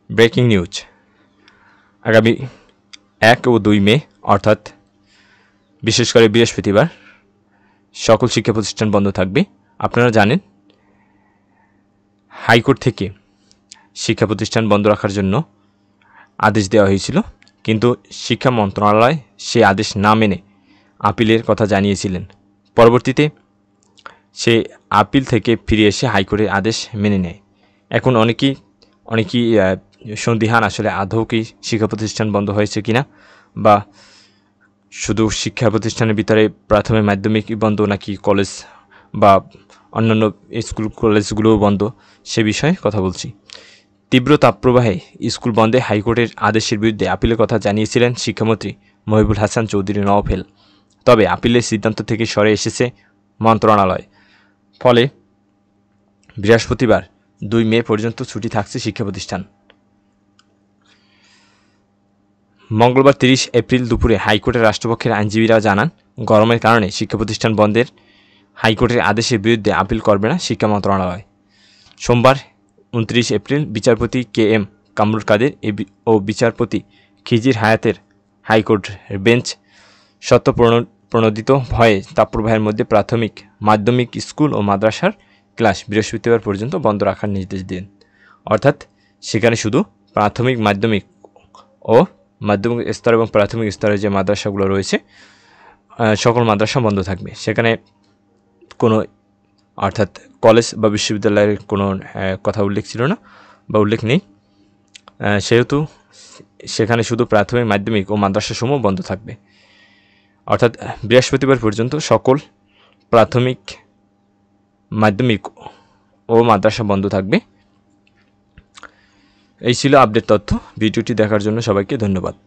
Breaking news, আগামী 1 ও 2 মে অর্থাৎ বিশেষ করে বৃহস্পতিবার সকল শিক্ষা প্রতিষ্ঠান বন্ধ থাকবে। আপনারা জানেন হাইকোর্ট থেকে শিক্ষা প্রতিষ্ঠান বন্ধ রাখার জন্য আদেশ দেওয়া হয়েছিল, কিন্তু শিক্ষা মন্ত্রণালয় সেই আদেশ না মেনে আপিলের কথা জানিয়েছিলেন। পরবর্তীতে সে আপিল থেকে ফিরে এসে হাইকোর্টের আদেশ মেনে নেয়। এখন অনেকেই সন্দিহান আসলে আদৌ কি শিক্ষা প্রতিষ্ঠান বন্ধ হয়েছে কিনা, বা শুধু শিক্ষা প্রতিষ্ঠানের ভিতরে প্রাথমিক মাধ্যমিক বন্ধ নাকি কলেজ বা অন্যান্য স্কুল কলেজগুলোও বন্ধ, সে বিষয়ে কথা বলছি। তীব্র তাপপ্রবাহে স্কুল বন্ধে হাইকোর্টের আদেশের বিরুদ্ধে আপিলের কথা জানিয়েছিলেন শিক্ষামন্ত্রী মহিবুল হাসান চৌধুরী নওফেল। তবে আপিলের সিদ্ধান্ত থেকে সরে এসেছে মন্ত্রণালয়। ফলে বৃহস্পতিবার 2 মে পর্যন্ত ছুটি থাকছে শিক্ষা প্রতিষ্ঠান। মঙ্গলবার 30 এপ্রিল দুপুরে হাইকোর্টের রাষ্ট্রপক্ষের আইনজীবীরা জানান, গরমের কারণে শিক্ষা প্রতিষ্ঠান বন্ধের হাইকোর্টের আদেশের বিরুদ্ধে আপিল করবে না শিক্ষা মন্ত্রণালয়। সোমবার 29 এপ্রিল বিচারপতি KM কামরুল কাদের ও বিচারপতি খিজির হায়াতের হাইকোর্ট বেঞ্চ প্রণোদিত ভয়ে তাপপ্রবাহের মধ্যে প্রাথমিক মাধ্যমিক স্কুল ও মাদ্রাসার ক্লাস বৃহস্পতিবার পর্যন্ত বন্ধ রাখার নির্দেশ দেন। অর্থাৎ সেখানে শুধু প্রাথমিক মাধ্যমিক ও মাধ্যমিক স্তর এবং প্রাথমিক স্তরের যে মাদ্রাসাগুলো রয়েছে সকল মাদ্রাসা বন্ধ থাকবে। সেখানে কোনো অর্থাৎ কলেজ বা বিশ্ববিদ্যালয়ের কোনো কথা উল্লেখ ছিল না বা উল্লেখ নেই, সেহেতু সেখানে শুধু প্রাথমিক মাধ্যমিক ও মাদ্রাসাসমূহ বন্ধ থাকবে। অর্থাৎ বৃহস্পতিবার পর্যন্ত সকল প্রাথমিক মাধ্যমিক ও মাদ্রাসা বন্ধ থাকবে। এই ছিল আপডেট তথ্য। ভিডিওটি দেখার জন্য সবাইকে ধন্যবাদ।